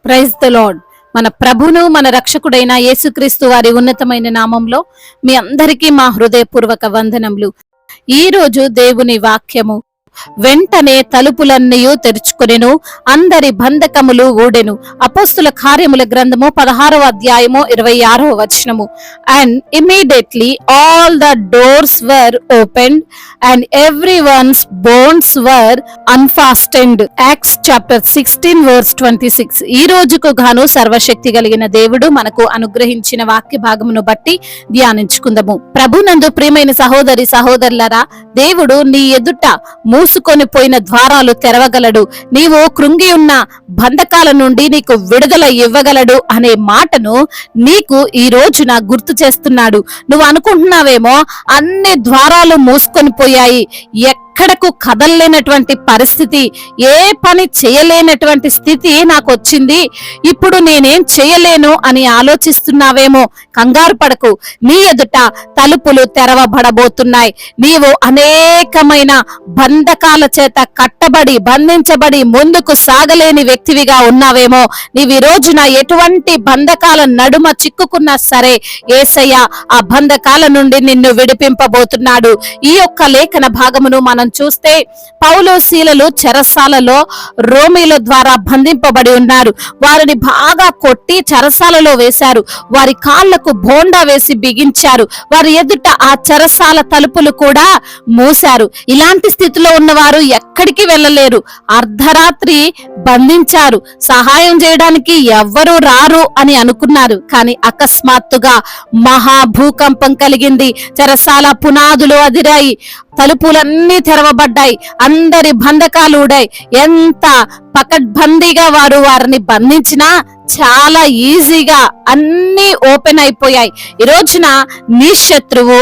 Praise the lord. మన ప్రభును మన రక్షకుడైన యేసుక్రీస్తు వారి ఉన్నతమైన నామంలో మీ అందరికీ మా హృదయపూర్వక వందనములు. ఈ రోజు దేవుని వాక్యము, వెంటనే తలుపులన్నయూ తెరుచుకొనెను, అందరి బంధకములు ఊడెను. అపోస్తుల కార్యముల గ్రంథము 16వ అధ్యాయము 26వ వచనము. And immediately all the doors were opened and everyone's bonds were unfastened. Acts chapter 16 verse 26. ఈ రోజుకు గాను సర్వశక్తి కలిగిన దేవుడు మనకు అనుగ్రహించిన వాక్య భాగమును బట్టి ధ్యానించుకుందాము. ప్రభునందు ప్రియమైన సహోదరి సహోదరులారా, దేవుడు నీ ఎదుట మూసుకొని పోయిన ద్వారాలు తెరవగలడు, నీవు కృంగి ఉన్న బంధకాల నుండి నీకు విడుదల ఇవ్వగలడు అనే మాటను నీకు ఈ రోజున గుర్తు చేస్తున్నాడు. నువ్వు అనుకుంటున్నావేమో అన్ని ద్వారాలు మూసుకొని పోయాయి, ఎక్కడకు కదలలేనటువంటి పరిస్థితి, ఏ పని చేయలేనటువంటి స్థితి నాకు వచ్చింది, ఇప్పుడు నేనేం చేయలేను అని ఆలోచిస్తున్నావేమో. కంగారు పడకు, నీ ఎదుట తలుపులు తెరవబడబోతున్నాయి. నీవు అనేకమైన బంధకాల చేత కట్టబడి బంధించబడి ముందుకు సాగలేని వ్యక్తివిగా ఉన్నావేమో. నీవు ఈ రోజున ఎటువంటి బంధకాల నడుమ చిక్కుకున్నా సరే, యేసయ్య ఆ బంధకాల నుండి నిన్ను విడిపింపబోతున్నాడు. ఈ యొక్క లేఖన భాగమును మనం చూస్తే, పౌలు శీలలు చెరసాలలో రోమీల ద్వారా బంధింపబడి ఉన్నారు. వారిని బాగా కొట్టి చెరసాలలో వేశారు. వారి కాళ్లకు బోండా వేసి బిగించారు. వారి ఎదుట ఆ చెరసాల తలుపులు కూడా మూశారు. ఇలాంటి స్థితిలో ఉన్నవారు ఎక్కడికి వెళ్ళలేరు. అర్ధరాత్రి బంధించారు. సహాయం చేయడానికి ఎవ్వరూ రారు అని అనుకున్నారు. కానీ అకస్మాత్తుగా మహాభూకంపం కలిగింది. చెరసాల పునాదులు అదిరాయి, తలుపులన్నీ తెరవబడ్డాయి, అందరి బంధకాలు ఊడాయి. ఎంత పకడ్బందీగా వారిని బంధించినా చాలా ఈజీగా అన్ని ఓపెన్ అయిపోయాయి. ఈ రోజున నీ శత్రువు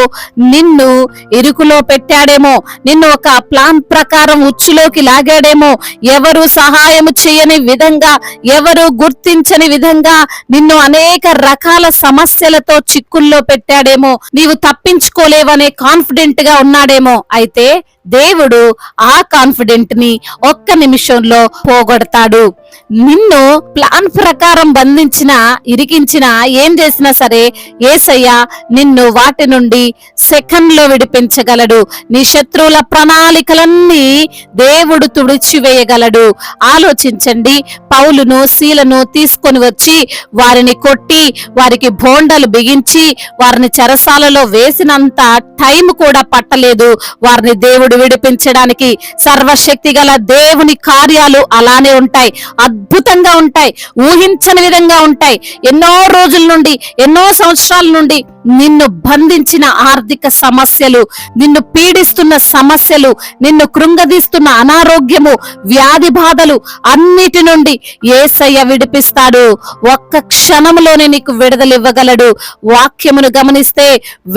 నిన్ను ఇరుకులో పెట్టాడేమో, నిన్ను ఒక ప్లాన్ ప్రకారం ఉచ్చులోకి లాగాడేమో, ఎవరు సహాయం చేయని విధంగా, ఎవరు గుర్తించని విధంగా నిన్ను అనేక రకాల సమస్యలతో చిక్కుల్లో పెట్టాడేమో, నీవు తప్పించుకోలేవనే కాన్ఫిడెంట్ గా ఉన్నాడేమో. అయితే దేవుడు ఆ కాన్ఫిడెంట్ ని ఒక్క నిమిషంలో పోగొడతాడు. నిన్ను ప్లాన్ ప్రకారం బంధించిన, ఇరికించిన, ఏం చేసినా సరే యేసయ్య నిన్ను వాటి నుండి సెకండ్ లో విడిపించగలడు. నీ శత్రువుల ప్రణాళికలన్నీ దేవుడు తుడిచివేయగలడు. ఆలోచించండి, పౌలును శీలను తీసుకొని వచ్చి వారిని కొట్టి వారికి బోండలు బిగించి వారిని చెరసాలలో వేసినంత టైం కూడా పట్టలేదు వారిని దేవుడు విడిపించడానికి. సర్వశక్తి గల దేవుని కార్యాలు అలానే ఉంటాయి, అద్భుతంగా ఉంటాయి, ఊహించని విధంగా ఉంటాయి. ఎన్నో రోజుల నుండి, ఎన్నో సంవత్సరాల నుండి నిన్ను బంధించిన ఆర్థిక సమస్యలు, నిన్ను పీడిస్తున్న సమస్యలు, నిన్ను కృంగదీస్తున్న అనారోగ్యము, వ్యాధి బాధలు అన్నిటి నుండి యేసయ్య విడిపిస్తాడు. ఒక్క క్షణంలోనే నీకు విడుదల ఇవ్వగలడు. వాక్యమును గమనిస్తే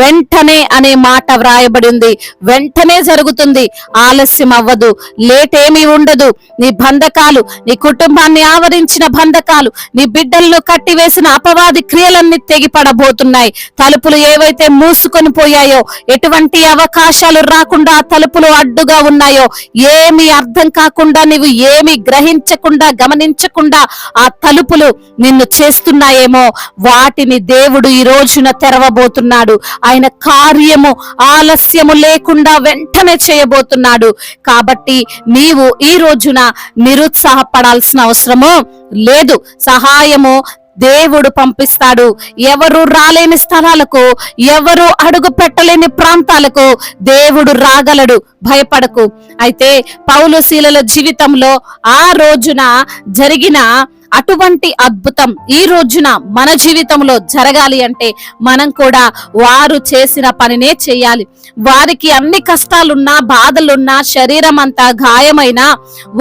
వెంటనే అనే మాట వ్రాయబడి ఉంది. వెంటనే జరుగుతుంది, ఆలస్యం అవ్వదు, లేట్ ఏమీ ఉండదు. నీ బంధకాలు, నీ కుటుంబాన్ని ఆవరించిన బంధకాలు, నీ బిడ్డలను కట్టివేసిన అపవాది క్రియలన్నీ తెగిపడబోతున్నాయి. తలుపులు ఏవైతే మూసుకొని పోయాయో, ఎటువంటి అవకాశాలు రాకుండా తలుపులు అడ్డుగా ఉన్నాయో, ఏమి అర్థం కాకుండా, నీవు ఏమి గ్రహించకుండా గమనించకుండా ఆ తలుపులు నిన్ను చేస్తున్నాయేమో, వాటిని దేవుడు ఈ రోజున తెరవబోతున్నాడు. ఆయన కార్యము ఆలస్యము లేకుండా వెంటనే చేయబోతున్నాడు. కాబట్టి నీవు ఈ రోజున నిరుత్సాహపడాల్సిన అవసరము లేదు. సహాయము దేవుడు పంపిస్తాడు. ఎవరు రాలేని స్థలాలకు, ఎవరు అడుగు పెట్టలేని ప్రాంతాలకు దేవుడు రాగలడు. భయపడకు. అయితే పౌలు శీలల జీవితంలో ఆ రోజున జరిగిన అటువంటి అద్భుతం ఈ రోజున మన జీవితంలో జరగాలి అంటే మనం కూడా వారు చేసిన పనినే చేయాలి. వారికి అన్ని కష్టాలున్నా, బాధలున్నా, శరీరం అంతా గాయమైనా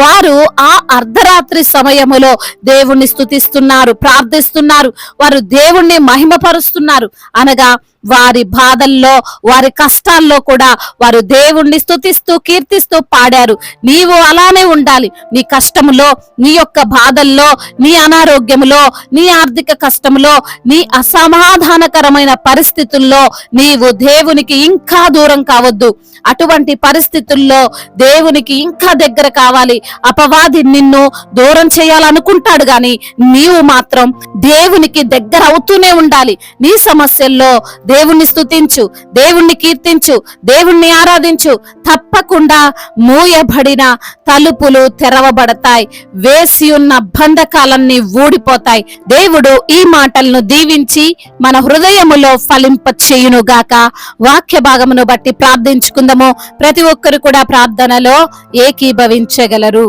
వారు ఆ అర్ధరాత్రి సమయములో దేవుణ్ణి స్తుతిస్తున్నారు, ప్రార్థిస్తున్నారు, వారు దేవుణ్ణి మహిమపరుస్తున్నారు. అనగా వారి బాధల్లో వారి కష్టాల్లో కూడా వారు దేవుణ్ణి స్తుతిస్తూ కీర్తిస్తూ పాడారు. నీవు అలానే ఉండాలి. నీ కష్టములో, నీ యొక్క బాధల్లో, నీ అనారోగ్యములో, నీ ఆర్థిక కష్టములో, నీ అసమాధానకరమైన పరిస్థితుల్లో నీవు దేవునికి ఇంకా దూరం కావద్దు. అటువంటి పరిస్థితుల్లో దేవునికి ఇంకా దగ్గర కావాలి. అపవాది నిన్ను దూరం చేయాలనుకుంటాడు గాని నీవు మాత్రం దేవునికి దగ్గర అవుతూనే ఉండాలి. నీ సమస్యల్లో దేవుణ్ణి స్తుతించు, దేవుణ్ణి కీర్తించు, దేవుణ్ణి ఆరాధించు. తప్పకుండా మూయబడిన తలుపులు తెరవబడతాయి, వేసి ఉన్న బంధకాలన్నీ ఊడిపోతాయి. దేవుడు ఈ మాటలను దీవించి మన హృదయములో ఫలింప చేయునుగాక. వాక్య భాగమును బట్టి ప్రార్థించుకుందాము. ప్రతి ఒక్కరు కూడా ప్రార్థనలో ఏకీభవించగలరు.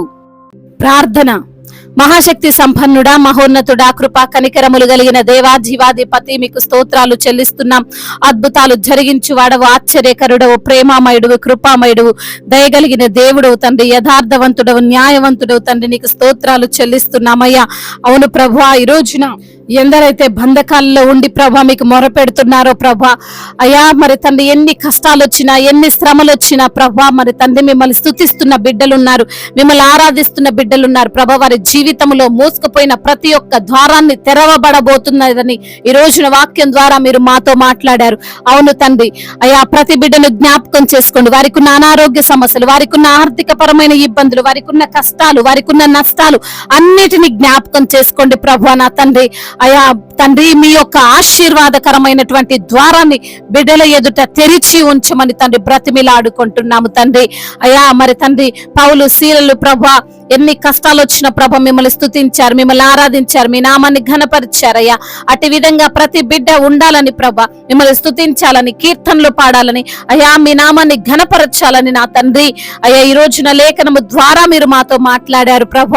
ప్రార్థన. మహాశక్తి సంపన్నుడా, మహోన్నతుడా, కృపా కనికరములు కలిగిన దేవా, జీవాధిపతి, మీకు స్తోత్రాలు చెల్లిస్తున్నాం. అద్భుతాలు జరిగించువాడవు, ఆశ్చర్యకరుడవు, ప్రేమామయుడువు, కృపామయుడువు, దయగలిగిన దేవుడవు తండ్రి, యథార్థవంతుడవు, న్యాయవంతుడవు తండ్రి, నీకు స్తోత్రాలు చెల్లిస్తున్నామయ్యా. అవును ప్రభువా, ఈ రోజున ఎందరైతే బంధకాల్లో ఉండి ప్రభా మీకు మొరపెడుతున్నారో ప్రభా, అయ్యా మరి తండ్రి ఎన్ని కష్టాలు వచ్చినా, ఎన్ని శ్రమలు వచ్చినా ప్రభా మరి తండ్రి మిమ్మల్ని స్తుతిస్తున్న బిడ్డలున్నారు, మిమ్మల్ని ఆరాధిస్తున్న బిడ్డలున్నారు ప్రభా. వారి జీవితంలో మూసుకుపోయిన ప్రతి ఒక్క ద్వారాన్ని తెరవబడబోతున్నదని ఈ రోజున వాక్యం ద్వారా మీరు మాతో మాట్లాడారు. అవును తండ్రి, అయ్యా ప్రతి బిడ్డను జ్ఞాపకం చేసుకోండి. వారికి ఉన్న అనారోగ్య సమస్యలు, వారికి ఉన్న ఆర్థిక పరమైన ఇబ్బందులు, వారికి ఉన్న కష్టాలు, వారికి ఉన్న నష్టాలు అన్నిటిని జ్ఞాపకం చేసుకోండి ప్రభా. నా తండ్రి, అయా తండ్రి మీ యొక్క ఆశీర్వాదకరమైనటువంటి ద్వారాన్ని బిడ్డల ఎదుట తెరిచి ఉంచమని తండ్రి బ్రతిమిలాడుకుంటున్నాము తండ్రి. అయా మరి తండ్రి పౌలు, శీలలు ప్రభా ఎన్ని కష్టాలు వచ్చిన ప్రభ మిమ్మల్ని స్తుతించారు, మిమ్మల్ని ఆరాధించారు, మీ నామాన్ని ఘనపరిచారయ్యా. అటు విధంగా ప్రతి బిడ్డ ఉండాలని ప్రభ, మిమ్మల్ని స్తుతించాలని, కీర్తనలు పాడాలని, అయ్యా మీ నామాన్ని ఘనపరచాలని నా తండ్రి. అయ్యా ఈ రోజున లేఖనము ద్వారా మీరు మాతో మాట్లాడారు ప్రభ.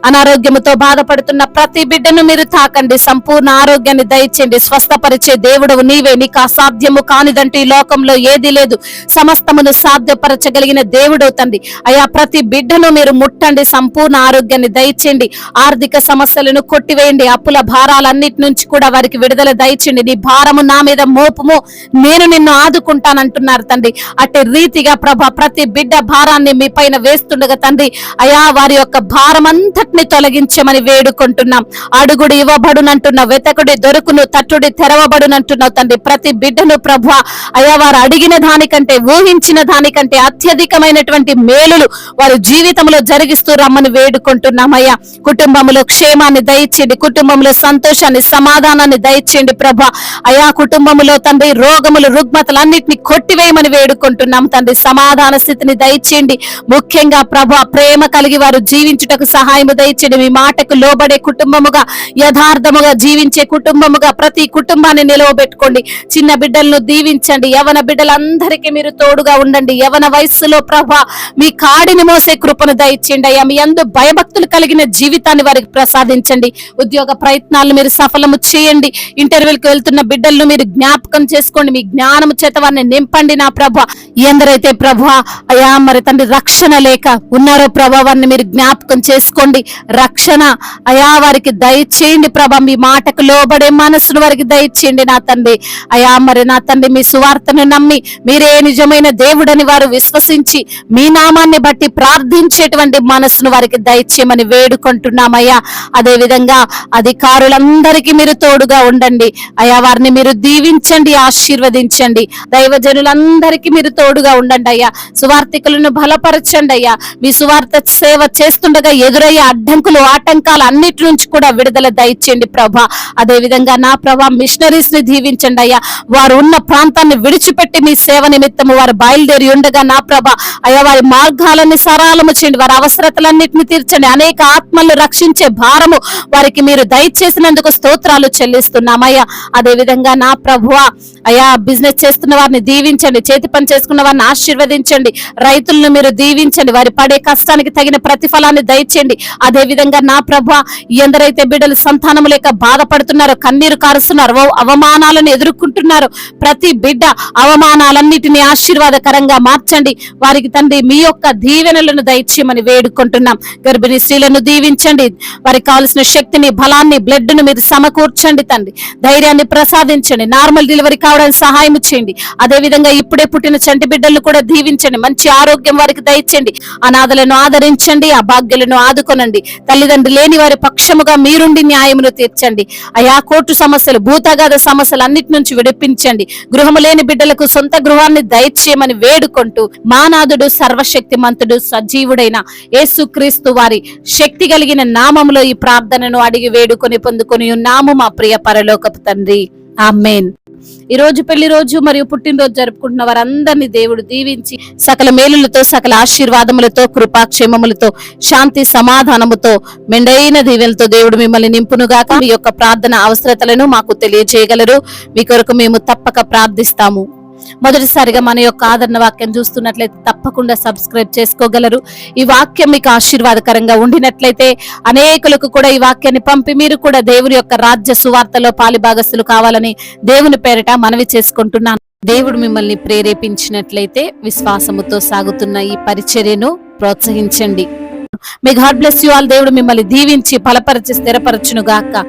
అనారోగ్యముతో బాధపడుతున్న ప్రతి బిడ్డను మీరు తాకండి, సంపూర్ణ ఆరోగ్యాన్ని దయచేయండి. స్వస్థపరిచే దేవుడవు నీవే, నీకు అసాధ్యము కానిదంటూ ఈ లోకంలో ఏది లేదు. సమస్తమును సాధ్యపరచగలిగిన దేవుడవు తండ్రి. అయ్యా ప్రతి బిడ్డను మీరు ముట్టండి, సంపూర్ణ ఆరోగ్యాన్ని దయచేయండి. ఆర్థిక సమస్యలను కొట్టివేయండి, అప్పుల భారాలన్నిటి నుంచి కూడా వారికి విడుదల దయచేయండి. నీ భారము నా మీద మోపుము, నేను నిన్ను ఆదుకుంటానంటున్నారు తండ్రి. అట్టి రీతిగా ప్రభ ప్రతి బిడ్డ భారాన్ని మీ పైన వేస్తుండగా తండ్రి, అయా వారి యొక్క భారం అంతటిని తొలగించమని వేడుకుంటున్నాం. అడుగుడు ఇవ్వబడునంటున్నావు, వెతకుడి దొరుకును, తట్టుడి తెరవబడునంటున్నావు తండ్రి. ప్రతి బిడ్డను ప్రభ అయా వారు అడిగిన దానికంటే, ఊహించిన దానికంటే అత్యధికమైనటువంటి మేలులు వారి జీవితంలో జరిగిస్తూ రమ్మని వేడుకుంటున్నామయ్యా. కుటుంబంలో క్షేమాన్ని దయచేయండి, కుటుంబంలో సంతోషాన్ని, సమాధానాన్ని దయచేయండి ప్రభ. అయా కుటుంబంలో తండ్రి రోగములు, రుగ్మతలు అన్నిటిని కొట్టివేయమని వేడుకుంటున్నాం తండ్రి. సమాధాన స్థితిని దయచేయండి. ముఖ్యంగా ప్రభ ప్రేమ కలిగి వారు జీవించుటకు సహాయము దయచేయండి. మీ మాటకు లోబడే కుటుంబముగా, యథార్థముగా జీవించే కుటుంబముగా ప్రతి కుటుంబాన్ని నిలవబెట్టుకోండి. చిన్న బిడ్డలను దీవించండి, యవన బిడ్డలందరికీ మీరు తోడుగా ఉండండి. యవన వయస్సులో ప్రభ మీ కాడిని మోసే కృపను దయచేయండి అయ్యా. మీ యందు భయభక్తులు కలిగిన జీవితాన్ని వారికి ప్రసాదించండి. ఉద్యోగ ప్రయత్నాలను మీరు సఫలము చేయండి. ఇంటర్వ్యూలకు వెళ్తున్న బిడ్డలను మీరు జ్ఞాపకం చేసుకోండి. మీ జ్ఞానము చేత వారిని నింపండి నా ప్రభ. ఎందరైతే ప్రభ అయ్యా మరి తండ్రి రక్షణ లేక ఉన్నారో ప్రభ, వారిని మీరు జ్ఞాపకం చేసుకోండి. రక్షణ అయా వారికి దయచేయండి ప్రభ. మీ మాటకు లోబడే మనసును వారికి దయచేయండి నా తండ్రి. అయా మరి నా తండ్రి మీ సువార్తను నమ్మి మీరే నిజమైన దేవుడని వారు విశ్వసించి మీ నామాన్ని బట్టి ప్రార్థించేటువంటి మనసును వారికి దయచేయమని వేడుకుంటున్నామయ్యా. అదే విధంగా అధికారులందరికీ మీరు తోడుగా ఉండండి అయ్యా. వారిని మీరు దీవించండి, ఆశీర్వదించండి. దైవజనులందరికీ మీరు తోడుగా ఉండండి అయ్యా. సువార్థికులను బలపరచండి అయ్యా. మీ సువార్త సేవ చేస్తుండగా ఎదురయ్యే అడ్డంకులు, ఆటంకాలు అన్నిటి నుంచి కూడా విడుదల దయచేయండి ప్రభా. అదే విధంగా నా ప్రభా మిషనరీస్ ని దీవించండి అయ్యా. వారు ఉన్న ప్రాంతాన్ని విడిచిపెట్టి మీ సేవ నిమిత్తము వారు బయలుదేరి ఉండగా నా ప్రభా అయ్యా వారి మార్గాలని సరళము చేయండి. వారి అవసరతలన్నిటిని తీర్చండి. అనేక ఆత్మలను రక్షించే భారము వారికి మీరు దయచేసినందుకు స్తోత్రాలు చెల్లిస్తున్నామయ్యా. అదే విధంగా నా ప్రభువా అయ్యా బిజినెస్ చేస్తున్న వారిని దీవించండి, చేతి పని చేసుకున్న వారిని ఆశీర్వదించండి. రైతులను మీరు దీవించండి, వారి పడే కష్టానికి తగిన ప్రతిఫలాన్ని దయచేయండి. అదే విధంగా నా ప్రభువా ఎందరైతే బిడ్డలు సంతానం లేక బాధపడుతున్నారో, కన్నీరు కారుస్తున్నారో, అవమానాలను ఎదుర్కొంటున్నారో ప్రతి బిడ్డ అవమానాలన్నిటిని ఆశీర్వాదకరంగా మార్చండి. వారికి తండ్రి మీ యొక్క దీవెనలను దయచేయమని వేడుకుంటున్నాం. వేడుకుంటున్నాం. గర్భిణీ స్త్రీలను దీవించండి, వారికి కావలసిన శక్తిని, బలాన్ని, బ్లడ్ ను మీరు సమకూర్చండి తండ్రి. ధైర్యాన్ని ప్రసాదించండి, నార్మల్ డెలివరీ కావడానికి సహాయం చేయండి. అదే విధంగా ఇప్పుడే పుట్టిన చంటి బిడ్డలను కూడా దీవించండి, మంచి ఆరోగ్యం వారికి దయచేయండి. అనాథలను ఆదరించండి, అభాగ్యులను ఆదుకొనండి. తల్లిదండ్రులు లేని వారి పక్షముగా మీరుండి న్యాయమును తీర్చండి. అయా కోర్టు సమస్యలు, భూతగాథ సమస్యలు అన్నిటి నుంచి విడిపించండి. గృహము లేని బిడ్డలకు సొంత గృహాన్ని దయచేయమని వేడుకుంటూ మా నాథుడు సర్వశక్తిమంతుడు సజీవుడైన యేసుక్రీస్తు వారి శక్తి కలిగిన నామములో ఈ ప్రార్థనను అడిగి వేడుకొని పొందుకొని ఉన్నాము మా ప్రియ పరలోకపు తండ్రి. ఆమేన్. ఈ రోజు పెళ్లి రోజు మరియు పుట్టినరోజు జరుపుకుంటున్న వారందరినీ దేవుడు దీవించి సకల మేలులతో, సకల ఆశీర్వాదములతో, కృపాక్షేమములతో, శాంతి సమాధానముతో, మెండైన దీవెలతో దేవుడు మిమ్మల్ని నింపునుగాక. మీ యొక్క ప్రార్థన అవసరతలను మాకు తెలియజేయగలరు. మీ కొరకు మేము తప్పక ప్రార్థిస్తాము. మొదటిసారిగా మన యొక్క ఆదరణ వాక్యం చూస్తున్నట్లయితే తప్పకుండా సబ్స్క్రైబ్ చేసుకోగలరు. ఈ వాక్యం మీకు ఆశీర్వాదకరంగా ఉండినట్లయితే అనేకులకు కూడా ఈ వాక్యాన్ని పంపి మీరు కూడా దేవుని యొక్క రాజ్య సువార్తలో పాలిభాగస్తులు కావాలని దేవుని పేరిట మనవి చేసుకుంటున్నాను. దేవుడు మిమ్మల్ని ప్రేరేపించినట్లయితే విశ్వాసముతో సాగుతున్న ఈ పరిచర్యను ప్రోత్సహించండి. May God bless you all. దేవుడు మిమ్మల్ని దీవించి బలపరిచి స్థిరపరచును గాక.